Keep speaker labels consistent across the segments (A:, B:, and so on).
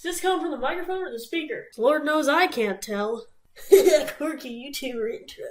A: Is this coming from the microphone or the speaker? Lord knows I can't tell. Quirky YouTuber intro,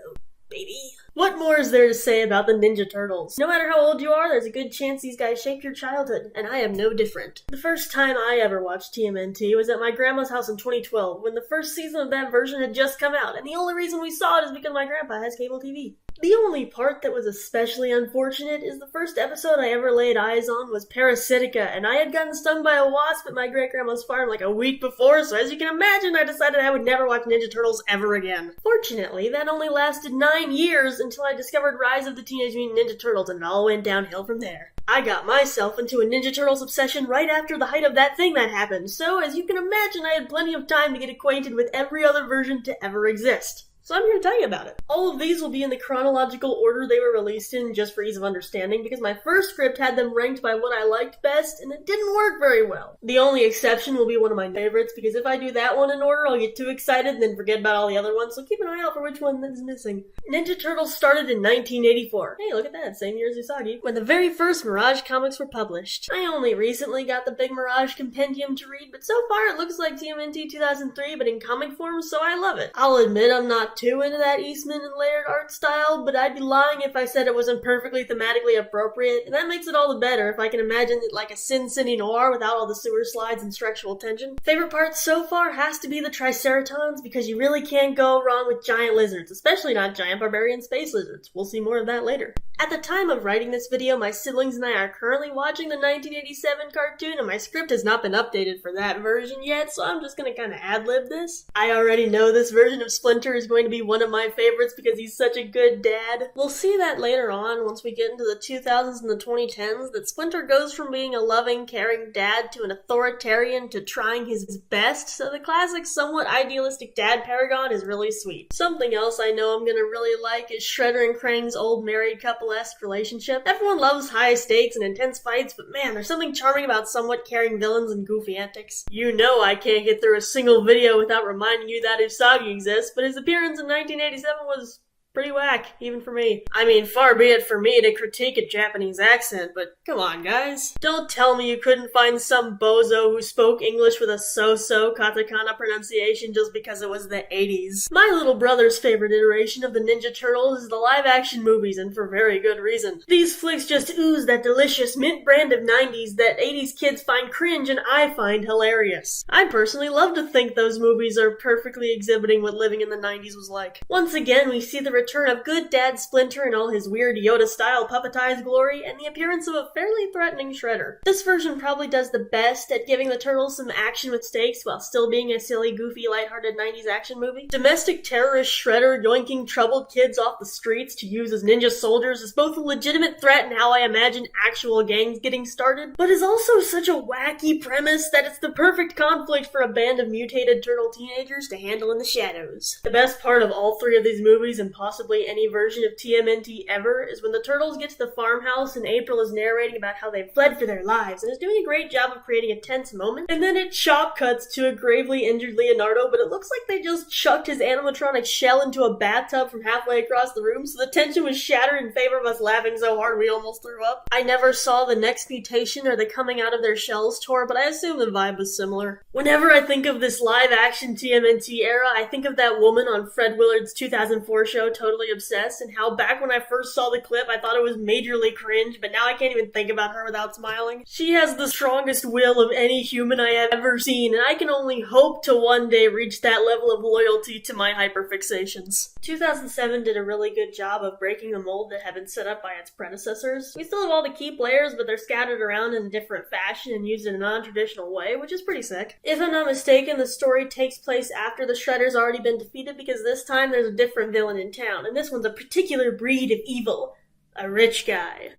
A: baby. What more is there to say about the Ninja Turtles? No matter how old you are, there's a good chance these guys shaped your childhood, and I am no different. The first time I ever watched TMNT was at my grandma's house in 2012, when the first season of that version had just come out, and the only reason we saw it is because my grandpa has cable TV. The only part that was especially unfortunate is the first episode I ever laid eyes on was Parasitica, and I had gotten stung by a wasp at my great-grandma's farm like a week before, so as you can imagine, I decided I would never watch Ninja Turtles ever again. Fortunately, that only lasted 9 years until I discovered Rise of the Teenage Mutant Ninja Turtles, and it all went downhill from there. I got myself into a Ninja Turtles obsession right after the height of that thing that happened, so as you can imagine, I had plenty of time to get acquainted with every other version to ever exist. So I'm here to tell you about it. All of these will be in the chronological order they were released in, just for ease of understanding, because my first script had them ranked by what I liked best, and it didn't work very well. The only exception will be one of my favorites, because if I do that one in order, I'll get too excited and then forget about all the other ones, so keep an eye out for which one is missing. Ninja Turtles started in 1984. Hey, look at that, same year as Usagi, when the very first Mirage comics were published. I only recently got the big Mirage compendium to read, but so far it looks like TMNT 2003, but in comic form, so I love it. I'll admit I'm not too into that Eastman and layered art style, but I'd be lying if I said it wasn't perfectly thematically appropriate, and that makes it all the better if I can imagine it like a Sin City noir without all the sewer slides and sexual tension. Favorite part so far has to be the Triceratons, because you really can't go wrong with giant lizards, especially not giant barbarian space lizards. We'll see more of that later. At the time of writing this video, my siblings and I are currently watching the 1987 cartoon, and my script has not been updated for that version yet, so I'm just gonna kinda ad-lib this. I already know this version of Splinter is going to be one of my favorites because he's such a good dad. We'll see that later on once we get into the 2000s and the 2010s, that Splinter goes from being a loving, caring dad to an authoritarian to trying his best, so the classic, somewhat idealistic dad paragon is really sweet. Something else I know I'm gonna really like is Shredder and Krang's old married couple-esque relationship. Everyone loves high stakes and intense fights, but man, there's something charming about somewhat caring villains and goofy antics. You know I can't get through a single video without reminding you that Usagi exists, but his appearance in 1987 was pretty whack, even for me. I mean, far be it for me to critique a Japanese accent, but come on, guys. Don't tell me you couldn't find some bozo who spoke English with a so-so katakana pronunciation just because it was the 80s. My little brother's favorite iteration of the Ninja Turtles is the live-action movies, and for very good reason. These flicks just ooze that delicious mint brand of 90s that 80s kids find cringe and I find hilarious. I personally love to think those movies are perfectly exhibiting what living in the 90s was like. Once again, we see the return of good dad Splinter in all his weird Yoda-style puppetized glory, and the appearance of a fairly threatening Shredder. This version probably does the best at giving the Turtles some action with stakes while still being a silly, goofy, lighthearted 90s action movie. Domestic terrorist Shredder yoinking troubled kids off the streets to use as ninja soldiers is both a legitimate threat and how I imagine actual gangs getting started, but is also such a wacky premise that it's the perfect conflict for a band of mutated turtle teenagers to handle in the shadows. The best part of all three of these movies, and possibly any version of TMNT ever, is when the Turtles get to the farmhouse and April is narrating about how they fled for their lives and is doing a great job of creating a tense moment, and then it chop cuts to a gravely injured Leonardo, but it looks like they just chucked his animatronic shell into a bathtub from halfway across the room, so the tension was shattered in favor of us laughing so hard we almost threw up. I never saw the Next Mutation or the Coming Out of Their Shells tour, but I assume the vibe was similar. Whenever I think of this live-action TMNT era, I think of that woman on Fred Willard's 2004 show, Totally Obsessed, and how back when I first saw the clip, I thought it was majorly cringe, but now I can't even think about her without smiling. She has the strongest will of any human I have ever seen, and I can only hope to one day reach that level of loyalty to my hyperfixations. 2007 did a really good job of breaking the mold that had been set up by its predecessors. We still have all the key players, but they're scattered around in a different fashion and used in a non-traditional way, which is pretty sick. If I'm not mistaken, the story takes place after the Shredder's already been defeated, because this time there's a different villain in town, and this one's a particular breed of evil. A rich guy.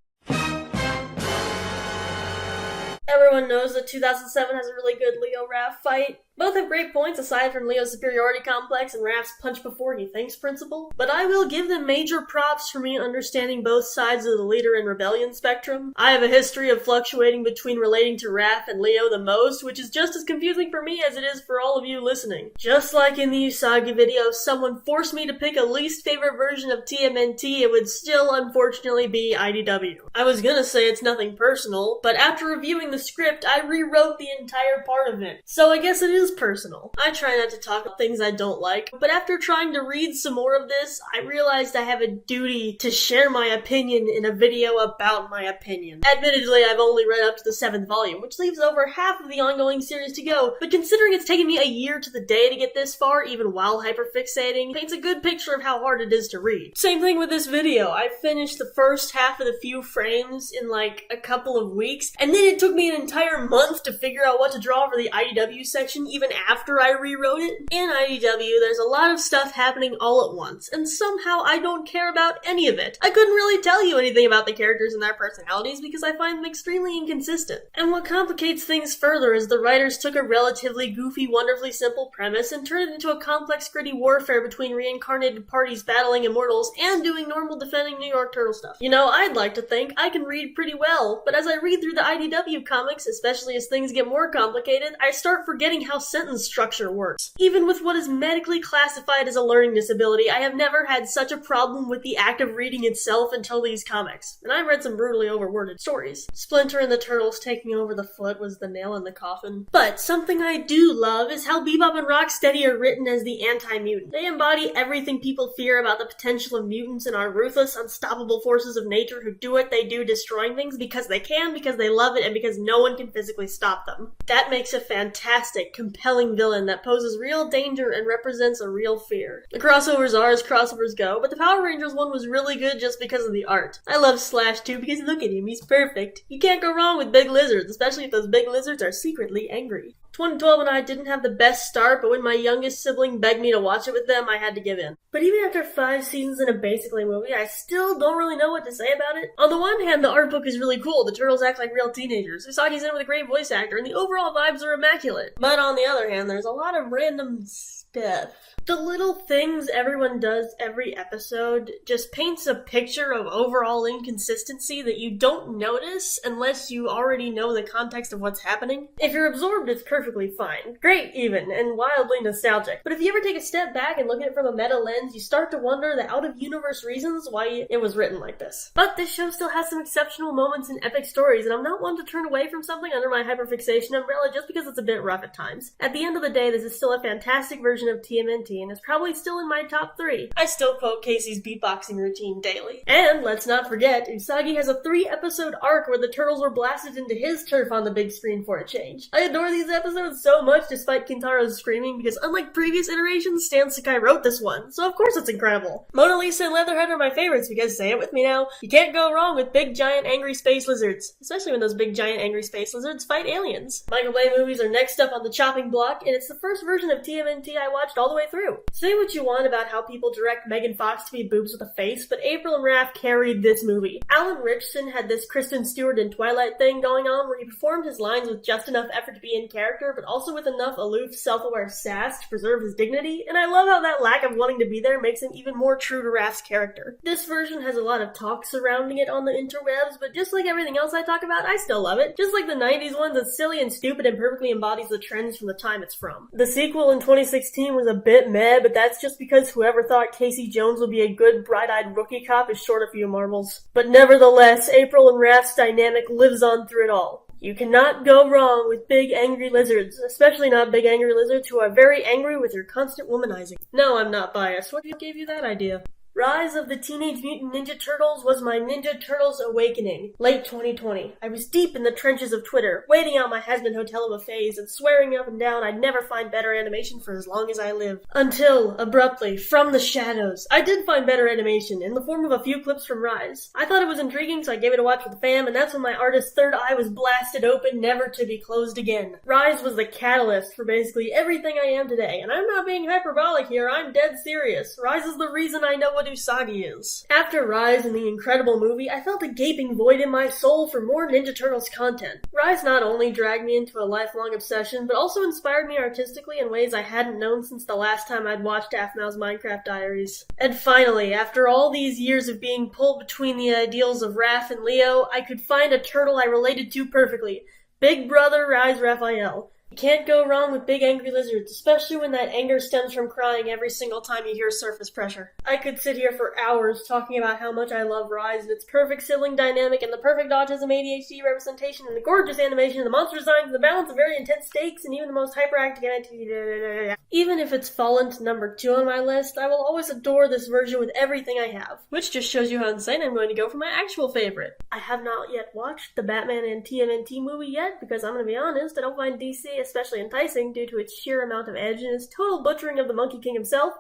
A: Everyone knows that 2007 has a really good Leo Raph fight. Both have great points aside from Leo's superiority complex and Raph's punch before he thinks principle, but I will give them major props for me understanding both sides of the leader and rebellion spectrum. I have a history of fluctuating between relating to Raph and Leo the most, which is just as confusing for me as it is for all of you listening. Just like in the Usagi video, if someone forced me to pick a least favorite version of TMNT, it would still unfortunately be IDW. I was gonna say it's nothing personal, but after reviewing the script, I rewrote the entire part of it. So I guess it is personal. I try not to talk about things I don't like, but after trying to read some more of this, I realized I have a duty to share my opinion in a video about my opinion. Admittedly, I've only read up to the 7th volume, which leaves over half of the ongoing series to go, but considering it's taken me a year to the day to get this far, even while hyperfixating, paints a good picture of how hard it is to read. Same thing with this video. I finished the first half of the few frames in like a couple of weeks, and then it took me an entire month to figure out what to draw for the IDW section even after I rewrote it. In IDW, there's a lot of stuff happening all at once, and somehow I don't care about any of it. I couldn't really tell you anything about the characters and their personalities because I find them extremely inconsistent. And what complicates things further is the writers took a relatively goofy, wonderfully simple premise and turned it into a complex, gritty warfare between reincarnated parties battling immortals and doing normal defending New York Turtle stuff. You know, I'd like to think I can read pretty well, but as I read through the IDW comics, especially as things get more complicated, I start forgetting how sentence structure works. Even with what is medically classified as a learning disability, I have never had such a problem with the act of reading itself until these comics. And I've read some brutally overworded stories. Splinter and the Turtles taking over the Foot was the nail in the coffin. But something I do love is how Bebop and Rocksteady are written as the anti-mutant. They embody everything people fear about the potential of mutants and are ruthless, unstoppable forces of nature who do what they do, destroying things because they can, because they love it, and because no one can physically stop them. That makes a fantastic, compelling villain that poses real danger and represents a real fear. The crossovers are as crossovers go, but the Power Rangers one was really good just because of the art. I love Slash too because look at him, he's perfect. You can't go wrong with big lizards, especially if those big lizards are secretly angry. 2012 and I didn't have the best start, but when my youngest sibling begged me to watch it with them, I had to give in. But even after 5 seasons in a basically movie, I still don't really know what to say about it. On the one hand, the art book is really cool. The turtles act like real teenagers. Usagi's in with a great voice actor, and the overall vibes are immaculate. But on the other hand, there's a lot of random stuff. The little things everyone does every episode just paints a picture of overall inconsistency that you don't notice unless you already know the context of what's happening. If you're absorbed, it's perfectly fine. Great, even, and wildly nostalgic. But if you ever take a step back and look at it from a meta lens, you start to wonder the out-of-universe reasons why it was written like this. But this show still has some exceptional moments and epic stories, and I'm not one to turn away from something under my hyperfixation umbrella just because it's a bit rough at times. At the end of the day, this is still a fantastic version of TMNT, and is probably still in my top 3. I still quote Casey's beatboxing routine daily. And let's not forget, Usagi has a 3-episode arc where the turtles were blasted into his turf on the big screen for a change. I adore these episodes so much despite Kintaro's screaming because unlike previous iterations, Stan Sakai wrote this one, so of course it's incredible. Mona Lisa and Leatherhead are my favorites because, say it with me now, you can't go wrong with big giant angry space lizards, especially when those big giant angry space lizards fight aliens. Michael Bay movies are next up on the chopping block, and it's the first version of TMNT I watched all the way through. Say what you want about how people direct Megan Fox to be boobs with a face, but April and Raph carried this movie. Alan Richardson had this Kristen Stewart in Twilight thing going on where he performed his lines with just enough effort to be in character, but also with enough aloof, self-aware sass to preserve his dignity, and I love how that lack of wanting to be there makes him even more true to Raph's character. This version has a lot of talk surrounding it on the interwebs, but just like everything else I talk about, I still love it. Just like the 90s ones, it's silly and stupid and perfectly embodies the trends from the time it's from. The sequel in 2016 was a bit meh, but that's just because whoever thought Casey Jones would be a good bright-eyed rookie cop is short a few marbles. But nevertheless, April and Raph's dynamic lives on through it all. You cannot go wrong with big angry lizards, especially not big angry lizards who are very angry with your constant womanizing. No, I'm not biased. What gave you that idea? Rise of the Teenage Mutant Ninja Turtles was my Ninja Turtles awakening. Late 2020. I was deep in the trenches of Twitter, waiting out my Has-Been Hotel buffets and swearing up and down I'd never find better animation for as long as I live. Until, abruptly, from the shadows, I did find better animation in the form of a few clips from Rise. I thought it was intriguing, so I gave it a watch with the fam, and that's when my artist's third eye was blasted open, never to be closed again. Rise was the catalyst for basically everything I am today, and I'm not being hyperbolic here, I'm dead serious. Rise is the reason I know what what Usagi is. After Rise and the incredible movie, I felt a gaping void in my soul for more Ninja Turtles content. Rise not only dragged me into a lifelong obsession, but also inspired me artistically in ways I hadn't known since the last time I'd watched Aphmau's Minecraft Diaries. And finally, after all these years of being pulled between the ideals of Raph and Leo, I could find a turtle I related to perfectly. Big Brother Rise Raphael. You can't go wrong with big angry lizards, especially when that anger stems from crying every single time you hear surface pressure. I could sit here for hours talking about how much I love Rise and its perfect sibling dynamic and the perfect autism ADHD representation and the gorgeous animation and the monster designs and the balance of very intense stakes and even the most hyperactive entity. Even if it's fallen to number 2 on my list, I will always adore this version with everything I have. Which just shows you how insane I'm going to go for my actual favorite. I have not yet watched the Batman and TMNT movie yet because I'm going to be honest, I don't find DC especially enticing due to its sheer amount of edge and its total butchering of the Monkey King himself,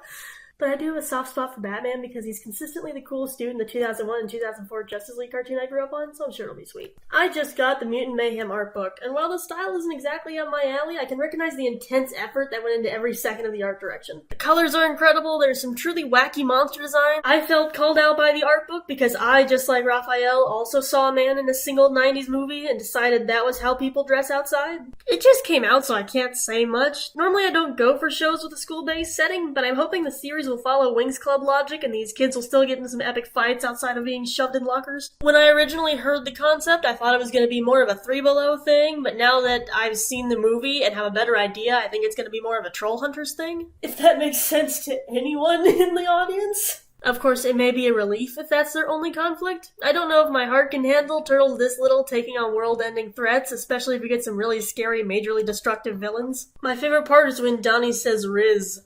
A: but I do have a soft spot for Batman because he's consistently the coolest dude in the 2001 and 2004 Justice League cartoon I grew up on, so I'm sure it'll be sweet. I just got the Mutant Mayhem art book, and while the style isn't exactly up my alley, I can recognize the intense effort that went into every second of the art direction. The colors are incredible, there's some truly wacky monster design. I felt called out by the art book because I, just like Raphael, also saw a man in a single 90s movie and decided that was how people dress outside. It just came out, so I can't say much. Normally I don't go for shows with a school-based setting, but I'm hoping the series will follow Wings Club logic and these kids will still get into some epic fights outside of being shoved in lockers. When I originally heard the concept, I thought it was going to be more of a Three Below thing, but now that I've seen the movie and have a better idea, I think it's going to be more of a Troll Hunters thing. If that makes sense to anyone in the audience. Of course, it may be a relief if that's their only conflict. I don't know if my heart can handle turtles this little taking on world-ending threats, especially if we get some really scary, majorly destructive villains. My favorite part is when Donnie says Riz.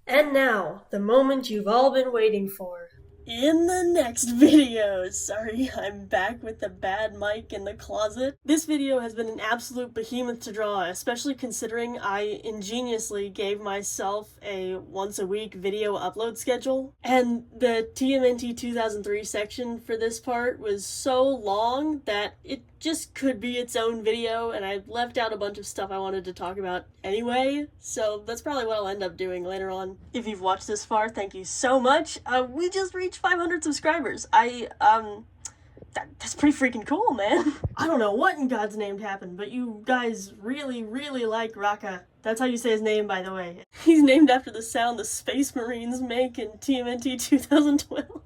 A: And now, the moment you've all been waiting for. In the next video, sorry, I'm back with the bad mic in the closet. This video has been an absolute behemoth to draw, especially considering I ingeniously gave myself a once-a-week video upload schedule. And the TMNT 2003 section for this part was so long that it just could be its own video, and I left out a bunch of stuff I wanted to talk about anyway, so that's probably what I'll end up doing later on. If you've watched this far, thank you so much. We just reached 500 subscribers. That's pretty freaking cool, man. I don't know what in God's name happened, but you guys really, really like Raka. That's how you say his name, by the way. He's named after the sound the Space Marines make in TMNT 2012.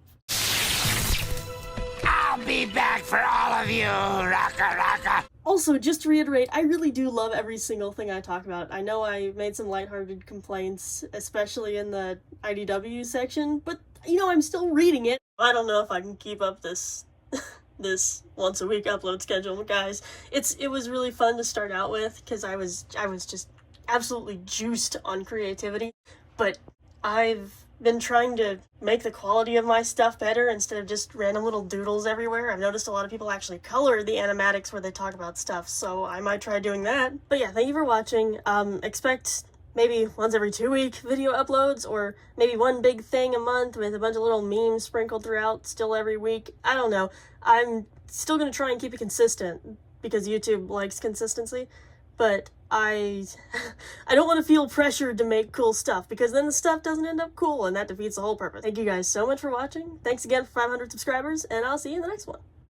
B: I'll be back for all of you, Raka Raka.
A: Also, just to reiterate, I really do love every single thing I talk about. I know I made some lighthearted complaints, especially in the IDW section, but, you know, I'm still reading it. I don't know if I can keep up this once a week upload schedule, guys. It was really fun to start out with, because I was just absolutely juiced on creativity, but I've been trying to make the quality of my stuff better instead of just random little doodles everywhere. I've noticed a lot of people actually color the animatics where they talk about stuff, so I might try doing that. But yeah, thank you for watching. Expect maybe once every 2 week video uploads, or maybe one big thing a month with a bunch of little memes sprinkled throughout still every week. I don't know. I'm still gonna try and keep it consistent because YouTube likes consistency, but I don't want to feel pressured to make cool stuff, because then the stuff doesn't end up cool, and that defeats the whole purpose. Thank you guys so much for watching. Thanks again for 500 subscribers, and I'll see you in the next one.